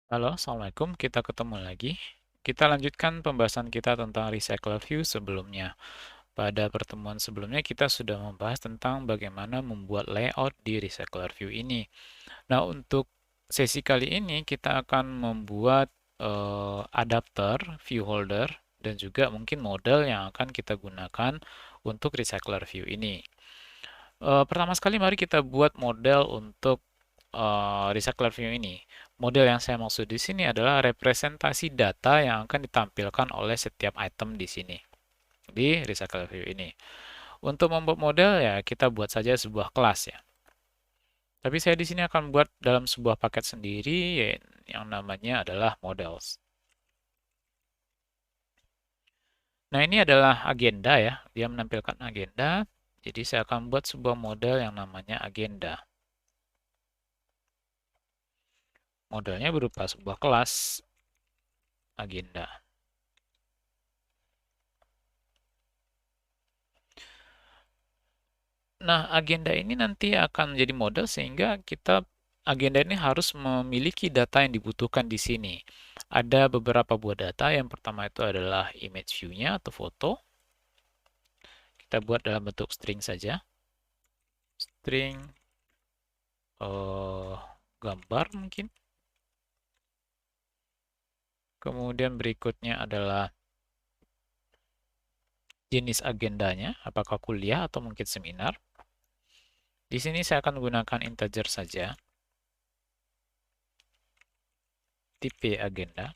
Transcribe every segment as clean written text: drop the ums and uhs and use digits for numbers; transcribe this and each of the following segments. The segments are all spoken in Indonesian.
Halo, Assalamualaikum. Kita ketemu lagi. Kita lanjutkan pembahasan kita tentang Recycler View sebelumnya. Pada pertemuan sebelumnya, kita sudah membahas tentang bagaimana membuat layout di Recycler View ini. Nah, untuk sesi kali ini, kita akan membuat adapter, view holder, dan juga mungkin model yang akan kita gunakan untuk Recycler View ini. Pertama sekali, mari kita buat model untuk recycler view ini. Model yang saya maksud di sini adalah representasi data yang akan ditampilkan oleh setiap item di sini di recycler view ini. Untuk membuat model ya kita buat saja sebuah kelas ya. Tapi saya di sini akan buat dalam sebuah paket sendiri yang namanya adalah models. Nah, ini adalah agenda ya. Dia menampilkan agenda. Jadi saya akan buat sebuah model yang namanya agenda. Modelnya berupa sebuah kelas agenda. Nah, agenda ini nanti akan menjadi model sehingga agenda ini harus memiliki data yang dibutuhkan di sini. Ada beberapa buah data. Yang pertama itu adalah image view-nya atau foto. Kita buat dalam bentuk string saja. String gambar mungkin. Kemudian berikutnya adalah jenis agendanya, apakah kuliah atau mungkin seminar. Di sini saya akan menggunakan integer saja. Tipe agenda.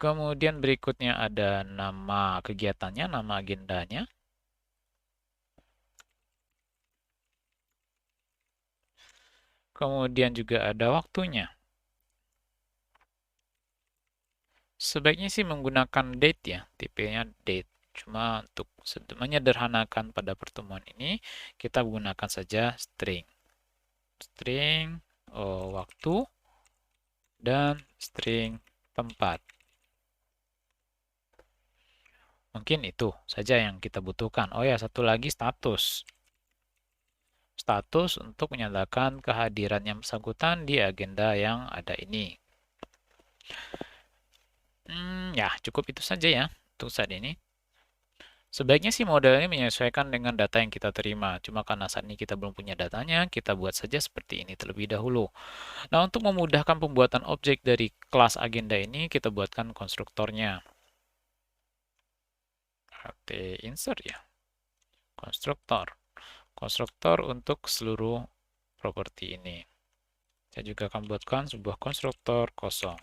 Kemudian berikutnya ada nama kegiatannya, nama agendanya. Kemudian juga ada waktunya. Sebaiknya sih menggunakan date ya, tipenya date. Cuma untuk menyederhanakan pada pertemuan ini, kita gunakan saja string. String waktu dan string tempat. Mungkin itu saja yang kita butuhkan. Oh ya, satu lagi status. Status untuk menyatakan kehadiran yang bersangkutan di agenda yang ada ini. Ya, cukup itu saja ya untuk saat ini. Sebaiknya sih modelnya menyesuaikan dengan data yang kita terima. Cuma karena saat ini kita belum punya datanya, kita buat saja seperti ini terlebih dahulu. Nah, untuk memudahkan pembuatan objek dari kelas agenda ini, kita buatkan konstruktornya. Rt insert ya. Konstruktor. Konstruktor untuk seluruh properti ini. Saya juga akan buatkan sebuah konstruktor kosong.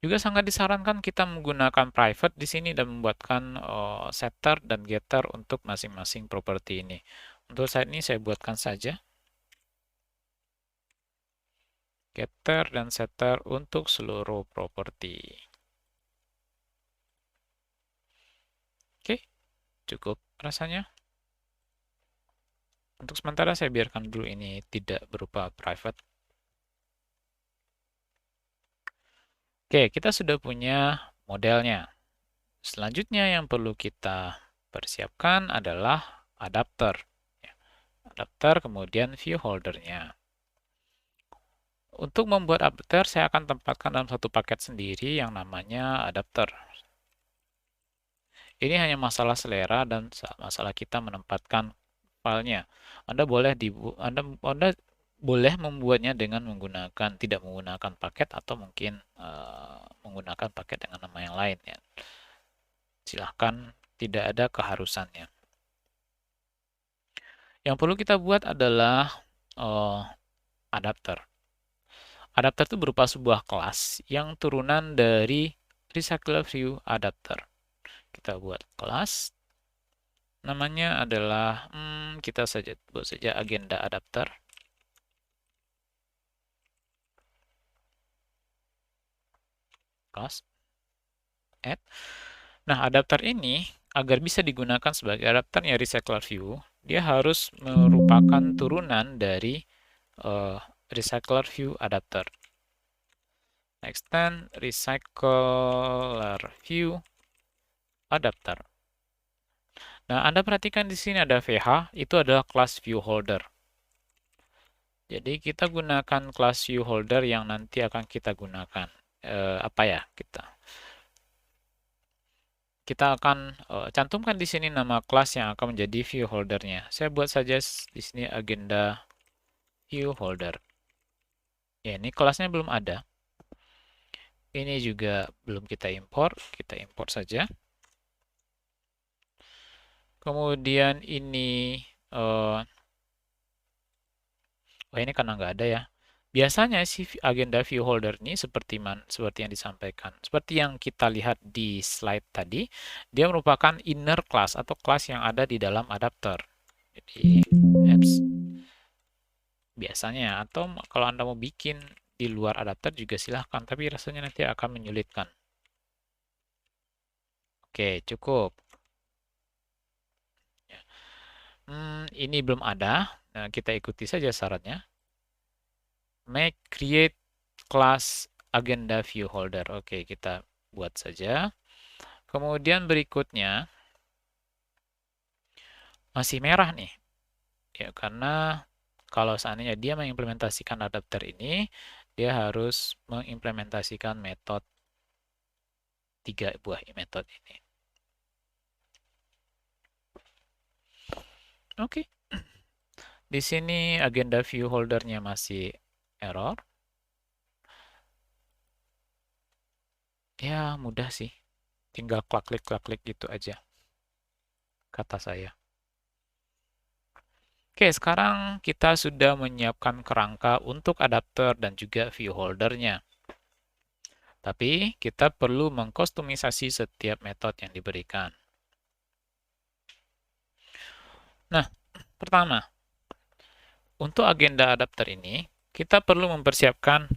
Juga sangat disarankan kita menggunakan private di sini dan membuatkan setter dan getter untuk masing-masing properti ini. Untuk saat ini saya buatkan saja getter dan setter untuk seluruh properti. Oke, cukup rasanya. Untuk sementara saya biarkan dulu ini tidak berupa private. Oke, kita sudah punya modelnya. Selanjutnya yang perlu kita persiapkan adalah adapter. Adapter kemudian view holdernya. Untuk membuat adapter, saya akan tempatkan dalam satu paket sendiri yang namanya adapter. Ini hanya masalah selera dan masalah kita menempatkan filenya. Anda boleh membuatnya dengan tidak menggunakan paket atau mungkin menggunakan paket dengan nama yang lain ya. Silahkan, tidak ada keharusannya. Yang perlu kita buat adalah adapter. Adapter itu berupa sebuah kelas yang turunan dari Recycler View Adapter. Kita buat kelas. Namanya adalah, kita buat saja agenda adapter. Kelas. Add. Nah, adapter ini agar bisa digunakan sebagai adapternya Recycler View, dia harus merupakan turunan dari Recycler View Adapter. Extend Recycler View adapter. Nah, Anda perhatikan di sini ada VH, itu adalah kelas view holder. Jadi kita gunakan kelas view holder yang nanti akan kita gunakan. Apa ya kita akan cantumkan di sini nama kelas yang akan menjadi view holdernya. Saya buat saja di sini agenda view holder. Ya, ini kelasnya belum ada. Ini juga belum kita import saja. Kemudian ini, oh ini karena nggak ada ya. Biasanya si agenda view holder ini seperti yang disampaikan. Seperti yang kita lihat di slide tadi, dia merupakan inner class atau kelas yang ada di dalam adapter. Jadi, apps biasanya, atau kalau Anda mau bikin di luar adapter juga silahkan, tapi rasanya nanti akan menyulitkan. Oke, cukup. Ini belum ada. Nah, kita ikuti saja syaratnya. Create class agenda view holder. Oke, kita buat saja. Kemudian berikutnya, masih merah nih. Ya, karena kalau seandainya dia mengimplementasikan adapter ini, dia harus mengimplementasikan metode 3 buah metode ini. Oke. Di sini agenda view holdernya masih error. Ya, mudah sih. Tinggal klik-klik gitu aja. Kata saya. Oke, sekarang kita sudah menyiapkan kerangka untuk adapter dan juga view holdernya. Tapi kita perlu mengkustomisasi setiap metode yang diberikan. Nah, pertama, untuk agenda adapter ini, kita perlu mempersiapkan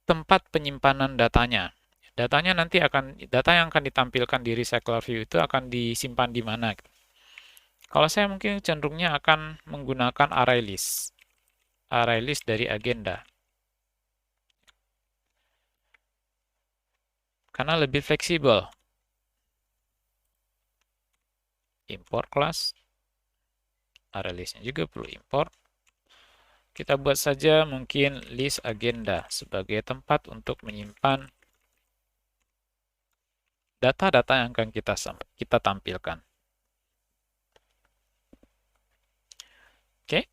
tempat penyimpanan datanya. Data yang akan ditampilkan di recycler view itu akan disimpan di mana? Kalau saya mungkin cenderungnya akan menggunakan array list dari agenda. Karena lebih fleksibel. Import class. Array listnya juga perlu import. Kita buat saja mungkin list agenda sebagai tempat untuk menyimpan data-data yang akan kita tampilkan. Oke.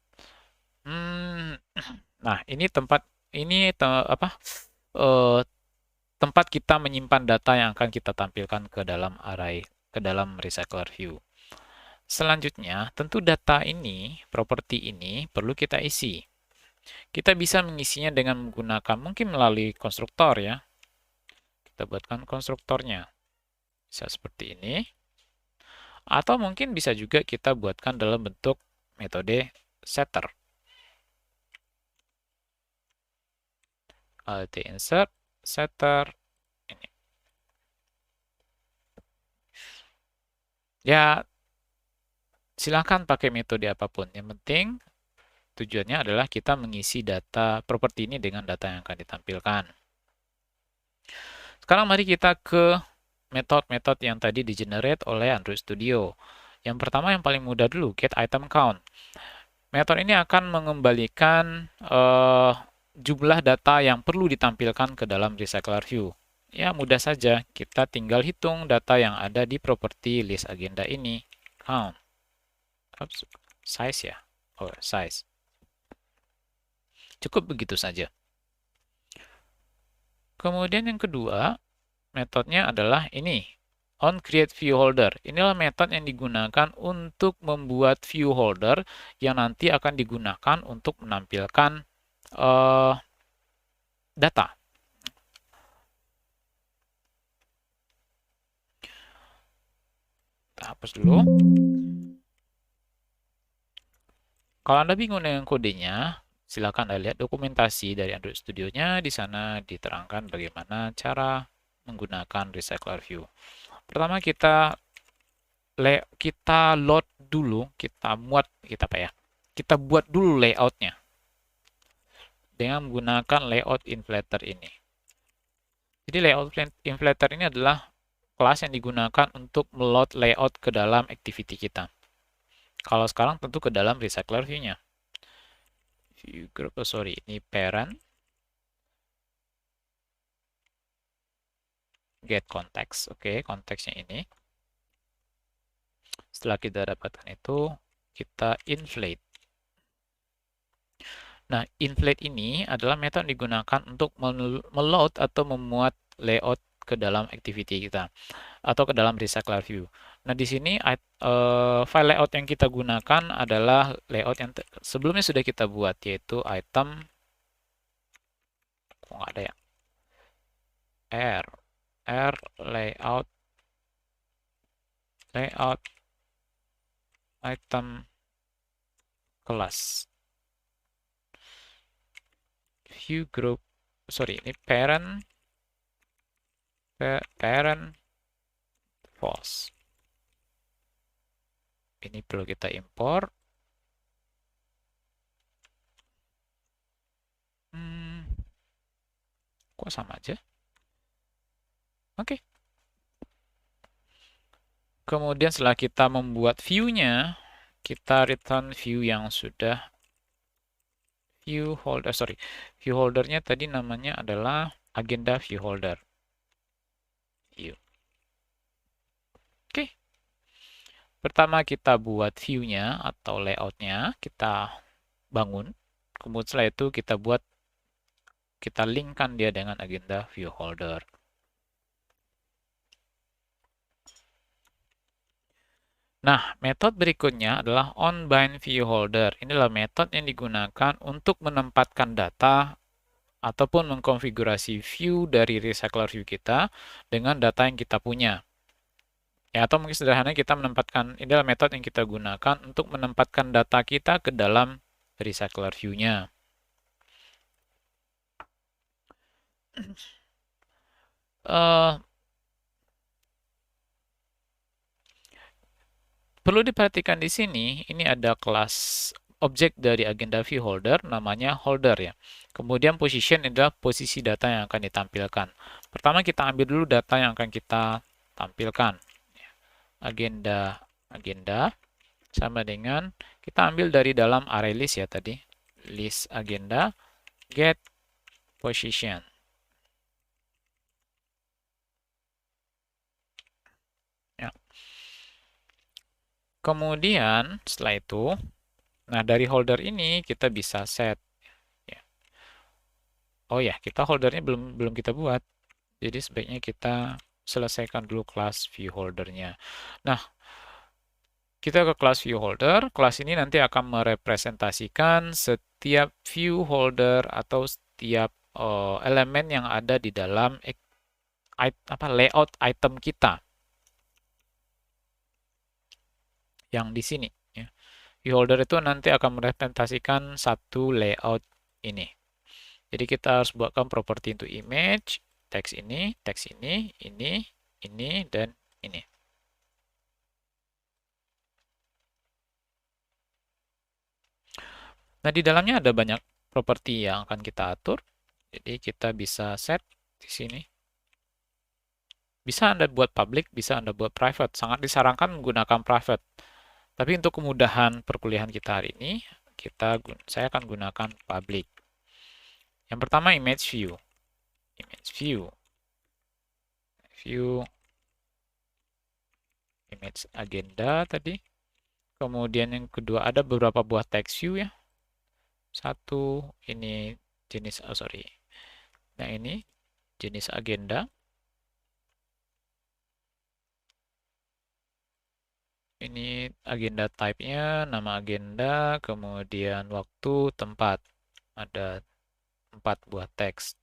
Nah, ini tempat tempat kita menyimpan data yang akan kita tampilkan ke dalam array, ke dalam recycler view. Selanjutnya, tentu data ini, properti ini perlu kita isi. Kita bisa mengisinya dengan menggunakan mungkin melalui konstruktor ya. Kita buatkan konstruktornya. Bisa seperti ini. Atau mungkin bisa juga kita buatkan dalam bentuk metode setter. Alt insert, setter, ini. Ya, silahkan pakai metode apapun. Yang penting tujuannya adalah kita mengisi data properti ini dengan data yang akan ditampilkan. Sekarang mari kita ke metode-metode yang tadi di-generate oleh Android Studio. Yang pertama yang paling mudah dulu, get item count. Metode ini akan mengembalikan jumlah data yang perlu ditampilkan ke dalam recycler view. Ya, mudah saja. Kita tinggal hitung data yang ada di properti list agenda ini. Count. Oops, size ya. Oh, size. Cukup begitu saja. Kemudian yang kedua, metodenya adalah ini. On create view holder. Inilah metode yang digunakan untuk membuat view holder yang nanti akan digunakan untuk menampilkan data. Kita hapus dulu. Kalau Anda bingung dengan kodenya, silakan Anda lihat dokumentasi dari Android Studio-nya. Di sana diterangkan bagaimana cara menggunakan recycler view. Pertama kita load dulu, kita buat dulu layoutnya dengan menggunakan layout inflator ini. Jadi layout inflator ini adalah kelas yang digunakan untuk meload layout ke dalam activity kita. Kalau sekarang tentu ke dalam recycler view-nya. View group, ini parent, get context. Oke, konteksnya ini. Setelah kita dapatkan itu, kita inflate. Nah, inflate ini adalah metode yang digunakan untuk meload atau memuat layout ke dalam activity kita atau ke dalam recycler view. Nah, di sini file layout yang kita gunakan adalah layout yang sebelumnya sudah kita buat, yaitu item, kok nggak ada ya, r layout item class view group, ini parent false. Ini perlu kita import. Kok sama aja? Oke. Kemudian setelah kita membuat view-nya, kita return view yang sudah view holdernya tadi namanya adalah agenda view holder. View. Oke. Pertama kita buat view-nya atau layout-nya, kita bangun. Kemudian setelah itu kita linkkan dia dengan agenda view holder. Nah, metode berikutnya adalah onBind view holder. Ini adalah metode yang digunakan untuk menempatkan data ataupun mengkonfigurasi view dari recycler view kita dengan data yang kita punya. Ya, atau mungkin sederhananya kita menempatkan, ini adalah metode yang kita gunakan untuk menempatkan data kita ke dalam recycler view-nya. Perlu diperhatikan di sini, ini ada kelas objek dari agenda view holder, namanya holder ya. Kemudian position adalah posisi data yang akan ditampilkan. Pertama kita ambil dulu data yang akan kita tampilkan. Agenda sama dengan kita ambil dari dalam array list ya tadi. List agenda, get position. Ya. Kemudian setelah itu, nah dari holder ini kita bisa set. Ya. Oh ya, kita holdernya belum kita buat. Jadi sebaiknya kita selesaikan dulu kelas view holdernya. Nah, kita ke kelas view holder. Kelas ini nanti akan merepresentasikan setiap view holder atau setiap elemen yang ada di dalam layout item kita. Yang di sini. Ya. View holder itu nanti akan merepresentasikan satu layout ini. Jadi kita harus buatkan property untuk image, teks ini, ini, dan ini. Nah, di dalamnya ada banyak properti yang akan kita atur. Jadi kita bisa set di sini. Bisa Anda buat public, bisa Anda buat private. Sangat disarankan menggunakan private. Tapi untuk kemudahan perkuliahan kita hari ini, saya akan gunakan public. Yang pertama image view. Image agenda tadi. Kemudian yang kedua ada beberapa buah text view ya. Satu, ini jenis, Nah ini jenis agenda. Ini agenda type-nya, nama agenda, kemudian waktu, tempat. Ada 4 buah teks.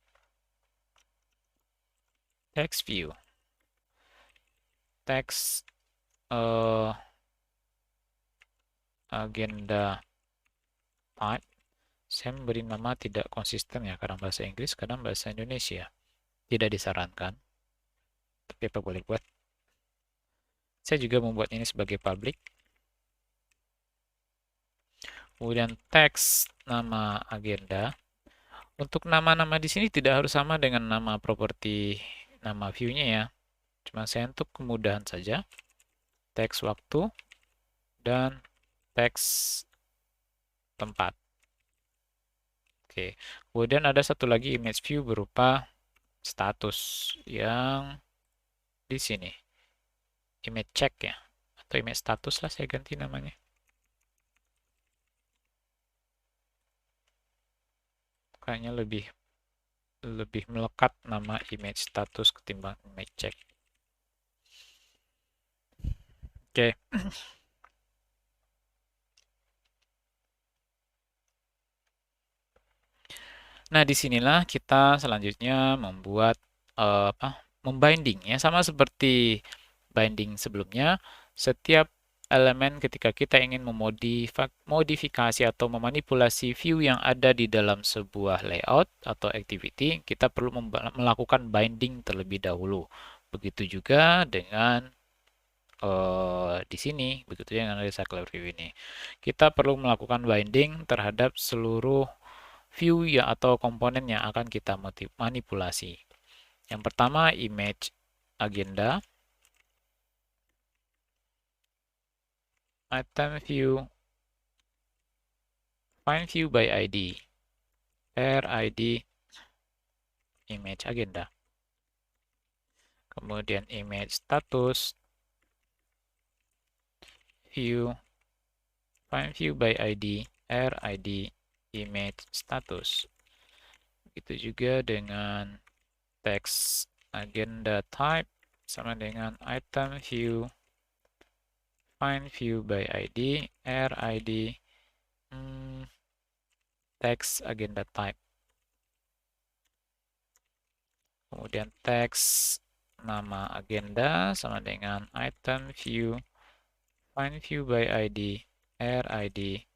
Text view. Teks agenda type. Saya memberi nama tidak konsisten ya, kadang bahasa Inggris, kadang bahasa Indonesia. Tidak disarankan. Tapi apa boleh buat. Saya juga membuat ini sebagai public. Kemudian teks nama agenda. Untuk nama-nama di sini tidak harus sama dengan nama properti nama view-nya ya. Cuma saya untuk kemudahan saja. Teks waktu dan teks tempat. Oke. Kemudian ada satu lagi image view berupa status yang di sini. Image check ya. Atau image status lah saya ganti namanya. Kayaknya lebih melekat nama image status ketimbang image check. Oke. Nah, disinilah kita selanjutnya membuat membinding ya, sama seperti binding sebelumnya. Setiap elemen ketika kita ingin memodifikasi atau memanipulasi view yang ada di dalam sebuah layout atau activity, kita perlu melakukan binding terlebih dahulu. Begitu juga dengan di sini, begitu juga dengan recycler view ini. Kita perlu melakukan binding terhadap seluruh view ya atau komponen yang akan kita manipulasi. Yang pertama, image agenda, item view, find view by ID, pair ID, image agenda. Kemudian image status, view, find view by ID, pair ID, image status. Begitu juga dengan text agenda type sama dengan item view, find view by ID, pair ID, text agenda type. Kemudian teks nama agenda sama dengan item view, find view by ID, pair ID,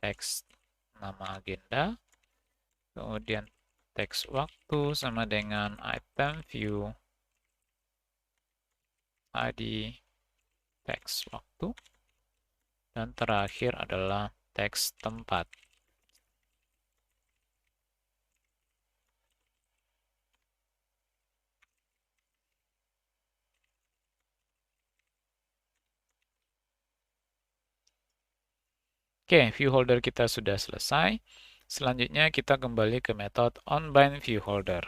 teks nama agenda. Kemudian teks waktu sama dengan item view, ID, teks waktu. Dan terakhir adalah teks tempat. Oke, view holder kita sudah selesai. Selanjutnya kita kembali ke metode onBind view holder.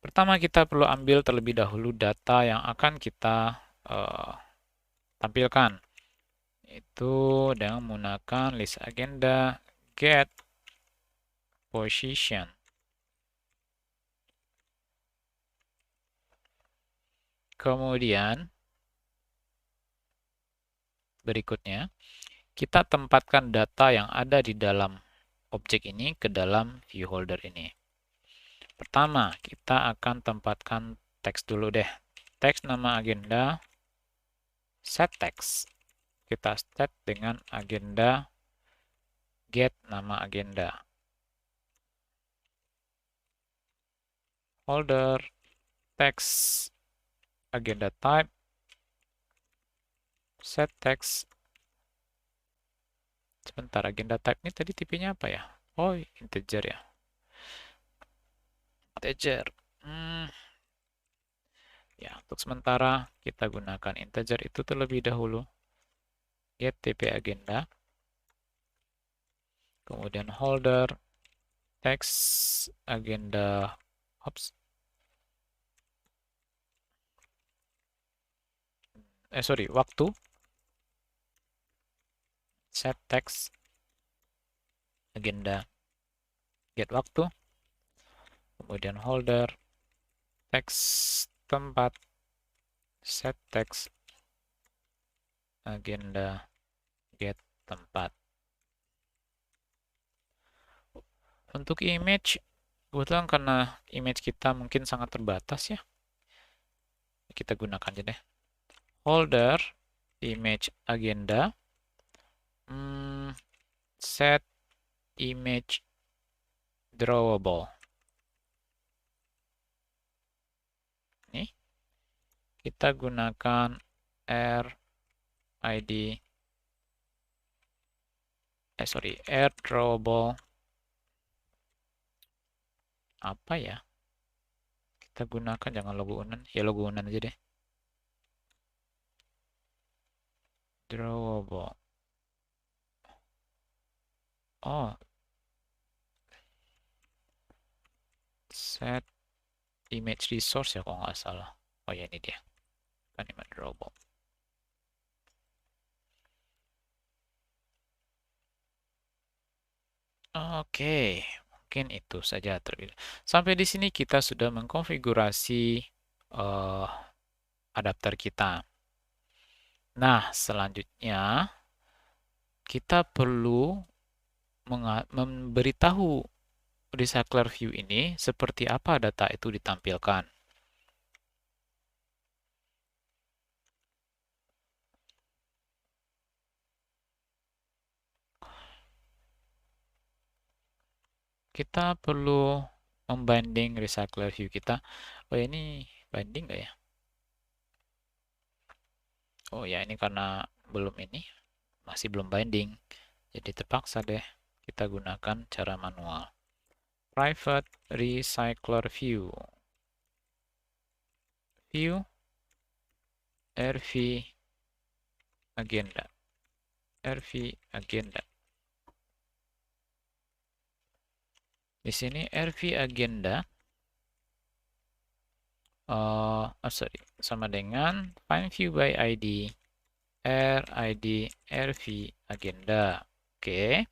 Pertama kita perlu ambil terlebih dahulu data yang akan kita tampilkan. Itu dengan menggunakan list agenda get position. Kemudian berikutnya kita tempatkan data yang ada di dalam objek ini ke dalam view holder ini. Pertama, kita akan tempatkan teks dulu deh. Teks nama agenda, set text. Kita set dengan agenda get nama agenda. Holder, text, agenda type, set text. Sebentar, agenda type ini tadi tipenya apa ya? Oh, integer ya. Integer. Ya, untuk sementara kita gunakan integer itu terlebih dahulu. Get tp agenda. Kemudian holder, text, agenda, waktu. Set text, agenda, get waktu. Kemudian holder, text tempat, set text, agenda, get tempat. Untuk image, kebetulan karena image kita mungkin sangat terbatas ya, kita gunakan aja deh. Holder, image agenda, set image drawable. Nih, kita gunakan air drawable apa ya? Kita gunakan jangan logo unan, ya logo unan aja deh. Drawable. Oh, set image resource ya kalau nggak salah. Oh ya ini dia. Kan image drawable. Oke, mungkin itu saja terlebih. Sampai di sini kita sudah mengkonfigurasi eh, adapter kita. Nah, selanjutnya kita perlu memberitahu recycler view ini seperti apa data itu ditampilkan. Kita perlu membanding recycler view kita. Oh ini banding nggak ya? Oh ya ini karena belum ini, masih belum binding. Jadi terpaksa deh kita gunakan cara manual. Private recycler view. View RV agenda. RV agenda. Di sini RV agenda sama dengan find view by ID RID RV agenda. Oke,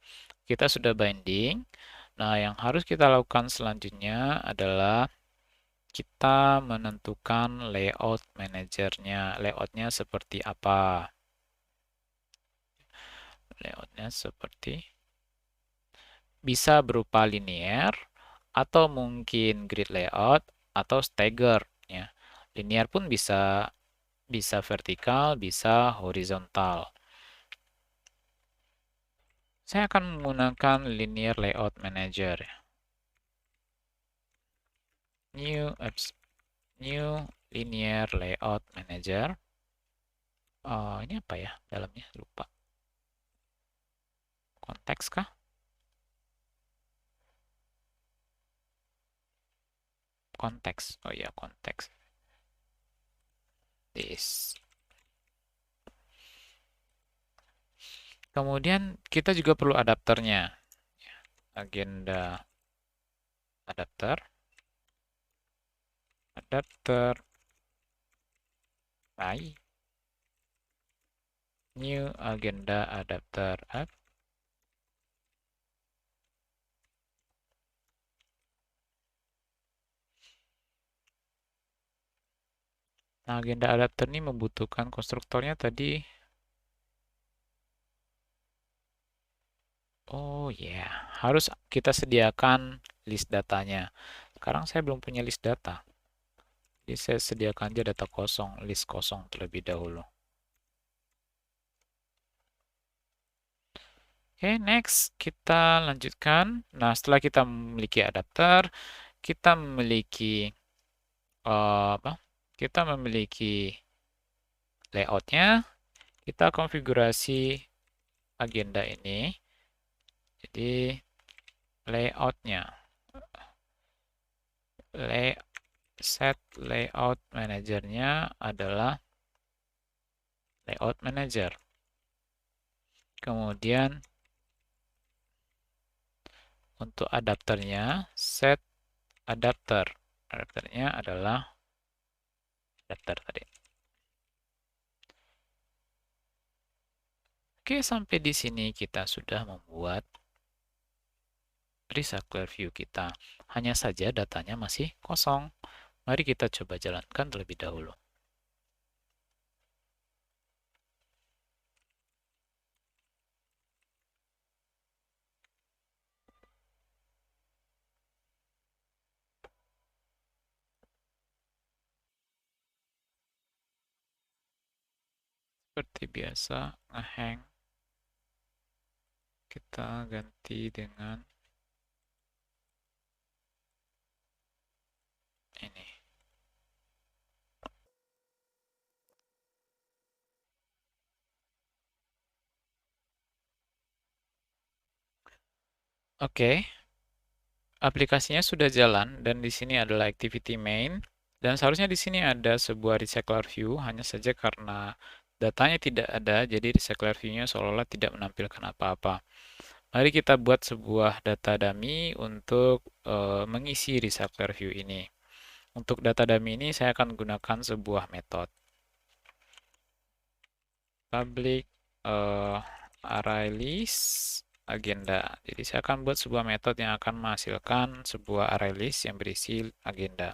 kita sudah binding. Nah, yang harus kita lakukan selanjutnya adalah kita menentukan layout manajernya. Layoutnya seperti apa? Layoutnya seperti bisa berupa linear atau mungkin grid layout atau stagger ya. Linear pun bisa vertikal, bisa horizontal. Saya akan menggunakan linear layout manager. New linear layout manager. Ini apa ya dalamnya? Lupa. Konteks kah? Konteks. Oh ya, konteks. This. Kemudian kita juga perlu adapternya. Agenda adapter. Adapter by new agenda adapter app. Nah, agenda adapter ini membutuhkan konstruktornya tadi. Oh ya, harus kita sediakan list datanya. Sekarang saya belum punya list data. Jadi saya sediakan aja data kosong, list kosong terlebih dahulu. Oke, next kita lanjutkan. Nah, setelah kita memiliki adapter, kita memiliki apa? Kita memiliki layoutnya. Kita konfigurasi agenda ini. Jadi layoutnya, set layout manajernya adalah layout manager. Kemudian untuk adapternya, set adapter. Adapternya adalah adapter tadi. Oke, sampai di sini kita sudah membuat recycler view kita. Hanya saja datanya masih kosong. Mari kita coba jalankan terlebih dahulu. Seperti biasa, ngehang. Kita ganti dengan ini. Oke, aplikasinya sudah jalan dan di sini adalah activity main. Dan seharusnya di sini ada sebuah recycler view, hanya saja karena datanya tidak ada, jadi recycler view-nya seolah-olah tidak menampilkan apa-apa. Mari kita buat sebuah data dummy untuk mengisi recycler view ini. Untuk data dummy ini saya akan gunakan sebuah metode public ArrayList agenda. Jadi saya akan buat sebuah metode yang akan menghasilkan sebuah ArrayList yang berisi agenda.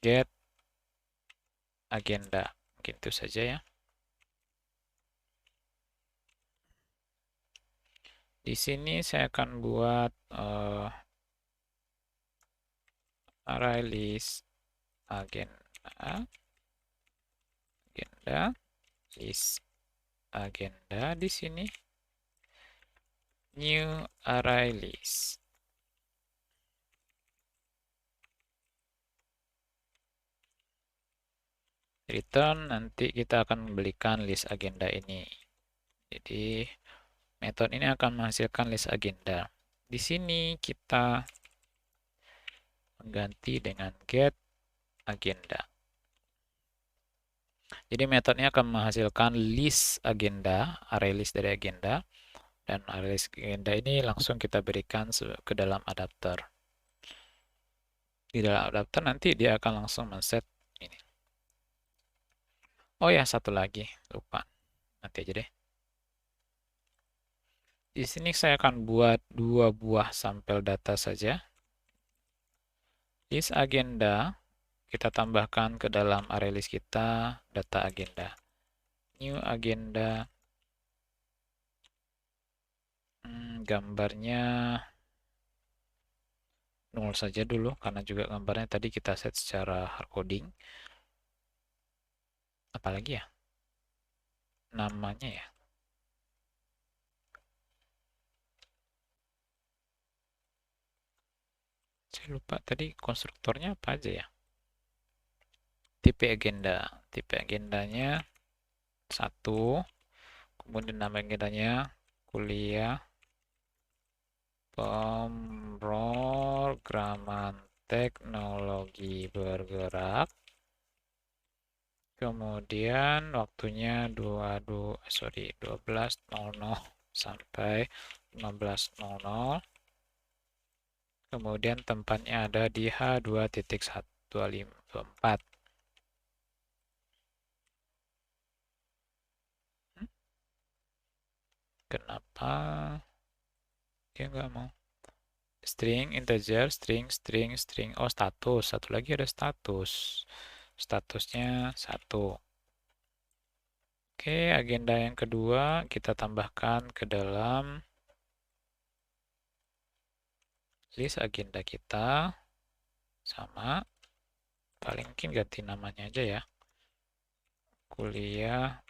Get agenda. Mungkin itu saja ya. Di sini saya akan buat ArrayList agenda, list agenda di sini, new ArrayList. Return, nanti kita akan membelikan list agenda ini. Jadi metode ini akan menghasilkan list agenda. Di sini kita mengganti dengan get agenda. Jadi metodenya akan menghasilkan list agenda, array list dari agenda, dan array list agenda ini langsung kita berikan ke dalam adapter. Di dalam adapter nanti dia akan langsung men-set ini. Oh ya, satu lagi, lupa. Nanti aja deh. Di sini saya akan buat 2 buah sampel data saja. List agenda, kita tambahkan ke dalam array list kita data agenda. New agenda, gambarnya 0 saja dulu, karena juga gambarnya tadi kita set secara hardcoding. Apalagi ya? Namanya ya? Saya lupa tadi konstruktornya apa aja ya? Tipe agenda. Tipe agendanya 1. Kemudian nama agendanya kuliah pemrograman teknologi bergerak. Kemudian waktunya 12.00 sampai 15.00. Kemudian tempatnya ada di H2.124. Kenapa dia nggak mau? String, integer, string, string, string. Oh, status. Satu lagi ada status. Statusnya 1. Oke, agenda yang kedua kita tambahkan ke dalam list agenda kita. Sama. Paling mungkin ganti namanya aja ya. Kuliah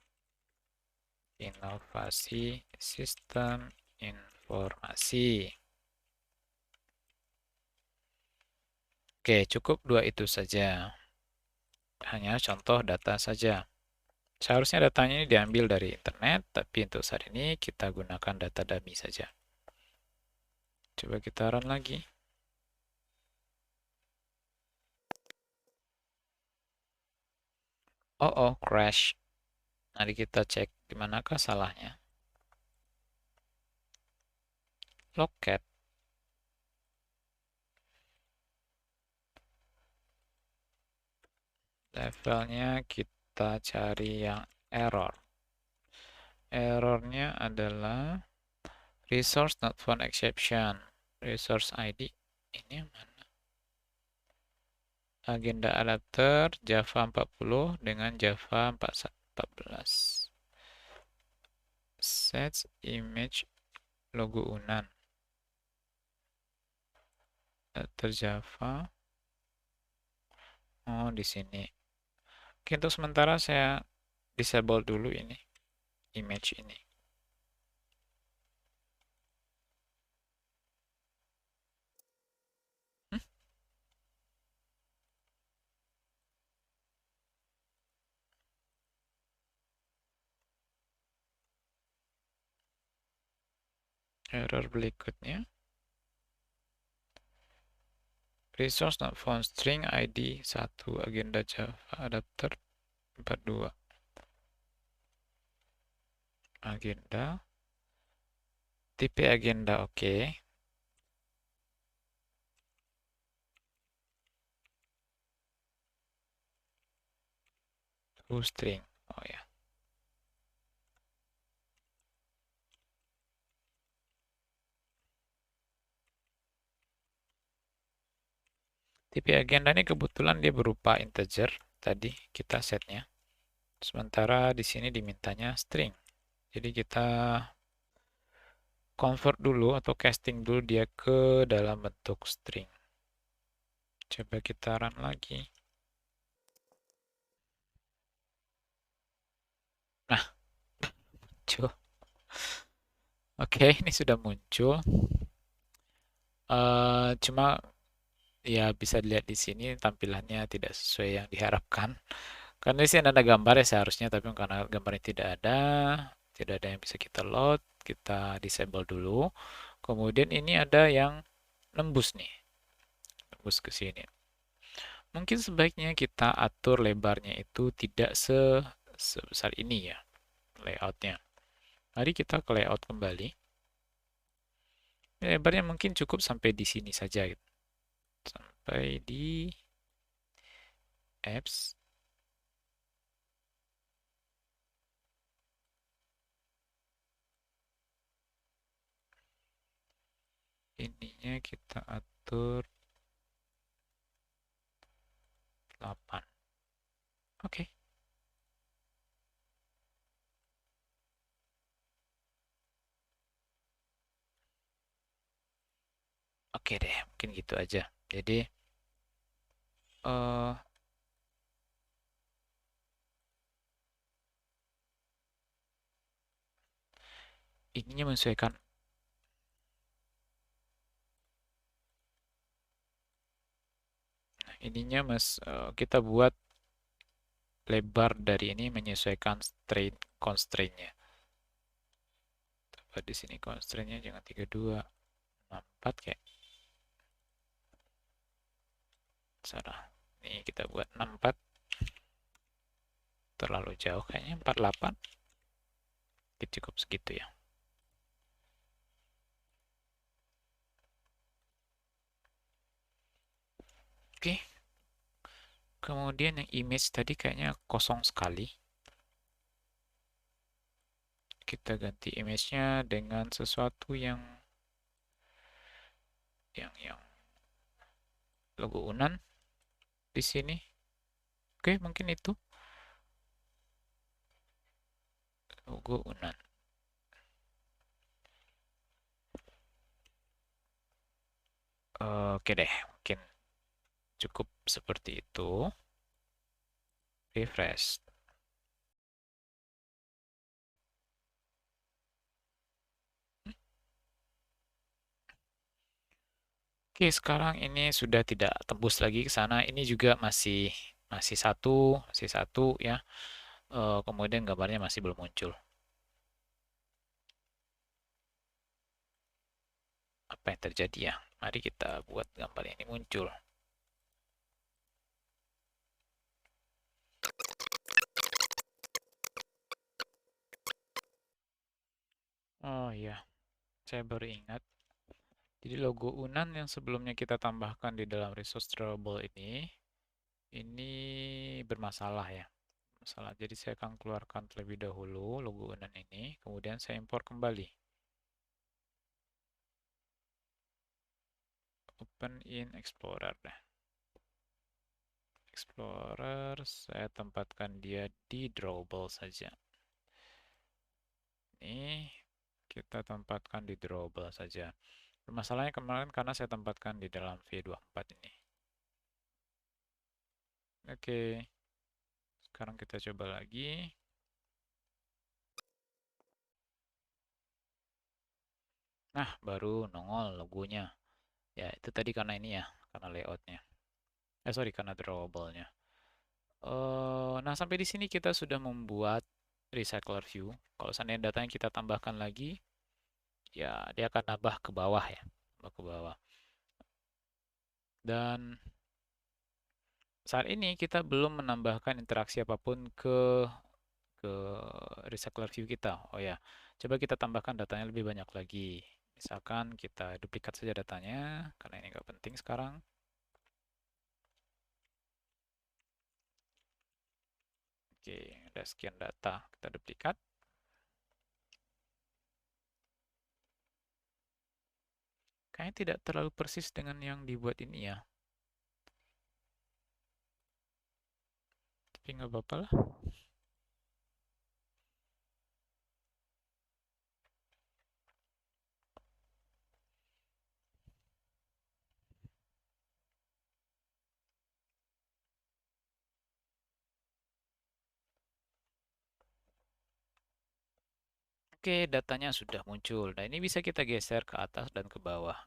Inovasi Sistem Informasi. Oke, cukup 2 itu saja. Hanya contoh data saja. Seharusnya datanya ini diambil dari internet, tapi untuk saat ini kita gunakan data dummy saja. Coba kita run lagi. Oh, crash. Mari kita cek di manakah salahnya. Loket. Levelnya kita cari yang error. Errornya adalah resource not found exception. Resource ID. Ini yang mana? Agenda adapter Java 40 dengan Java 14. Set image logo unan. Adapter Java. Oh, di sini. Oke, untuk sementara saya disable dulu ini. Image ini. Error berikutnya. Resource not found string ID 1 agenda Java adapter 42 agenda tipe agenda oke. String oh ya. Tipe agenda ini kebetulan dia berupa integer tadi kita setnya. Sementara di sini dimintanya string. Jadi kita convert dulu atau casting dulu dia ke dalam bentuk string. Coba kita run lagi. Nah, muncul. Oke, ini sudah muncul. Cuma ya bisa dilihat di sini tampilannya tidak sesuai yang diharapkan. Karena di sini ada gambar ya seharusnya, tapi karena gambarnya tidak ada yang bisa kita load, kita disable dulu. Kemudian ini ada yang nembus nih, nembus ke sini. Mungkin sebaiknya kita atur lebarnya itu tidak sebesar ini ya, layoutnya. Mari kita ke layout kembali. Lebarnya mungkin cukup sampai di sini saja, gitu. Sampai di apps. Ininya kita atur 8. Oke. Oke deh, mungkin gitu aja. Jadi eh ininya menyesuaikan. Ininya kita buat lebar dari ini menyesuaikan constraint-nya. Coba di sini constraint-nya jangan 32, 64 kayak. Salah. Ini kita buat 64. Terlalu jauh kayaknya 48. Cukup segitu ya. Oke. Kemudian yang image tadi kayaknya kosong sekali. Kita ganti image-nya dengan sesuatu yang logo Unan di sini. Oke, mungkin itu logo Unan. Oke deh, mungkin cukup seperti itu. Refresh. Oke, sekarang ini sudah tidak tembus lagi ke sana. Ini juga masih satu ya. Kemudian gambarnya masih belum muncul. Apa yang terjadi ya? Mari kita buat gambar ini muncul. Oh iya, saya baru ingat. Jadi logo Unan yang sebelumnya kita tambahkan di dalam resource drawable ini bermasalah ya. Masalah. Jadi saya akan keluarkan terlebih dahulu logo Unan ini, kemudian saya impor kembali. Open in Explorer. Explorer, saya tempatkan dia di drawable saja. Ini kita tempatkan di drawable saja. Masalahnya kemarin karena saya tempatkan di dalam V24 ini. Oke, sekarang kita coba lagi. Nah, baru nongol logonya. Ya, itu tadi karena ini ya, karena layoutnya. Sorry, karena drawable-nya. Nah, sampai di sini kita sudah membuat recycler view. Kalau seandainya datanya kita tambahkan lagi, ya dia akan nambah ke bawah ya, nambah ke bawah. Dan saat ini kita belum menambahkan interaksi apapun ke recycler view kita. Oh ya, coba kita tambahkan datanya lebih banyak lagi. Misalkan kita duplikat saja datanya, karena ini nggak penting sekarang. Oke, udah sekian data, kita duplikat. Kayaknya tidak terlalu persis dengan yang dibuat ini ya. Tapi nggak apa-apa lah. Oke, datanya sudah muncul. Nah, ini bisa kita geser ke atas dan ke bawah.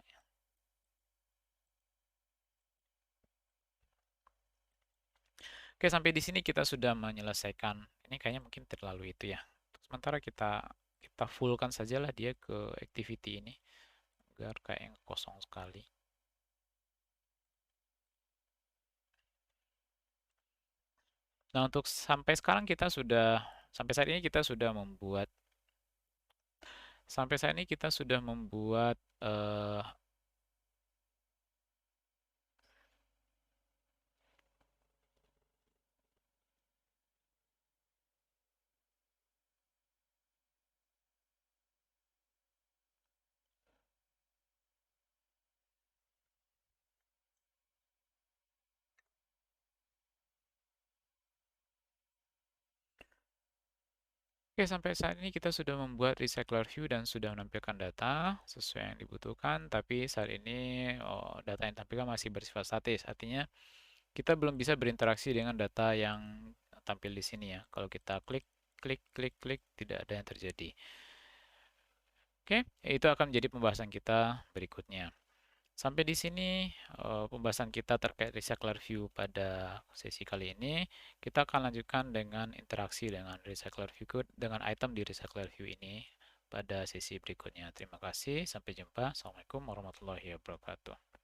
Oke, sampai di sini kita sudah menyelesaikan. Ini kayaknya mungkin terlalu itu ya. Sementara kita fullkan sajalah dia ke activity ini agar kayak yang kosong sekali. Nah, untuk sampai sekarang kita sudah sampai saat ini kita sudah membuat sampai saat ini kita sudah membuat Oke, sampai saat ini kita sudah membuat recycler view dan sudah menampilkan data sesuai yang dibutuhkan, tapi saat ini data yang ditampilkan masih bersifat statis. Artinya kita belum bisa berinteraksi dengan data yang tampil di sini ya. Kalau kita klik, klik, klik, klik, tidak ada yang terjadi. Oke, itu akan menjadi pembahasan kita berikutnya. Sampai di sini pembahasan kita terkait recycler view pada sesi kali ini. Kita akan lanjutkan dengan interaksi dengan recycler view dengan item di recycler view ini pada sesi berikutnya. Terima kasih, sampai jumpa. Assalamualaikum warahmatullahi wabarakatuh.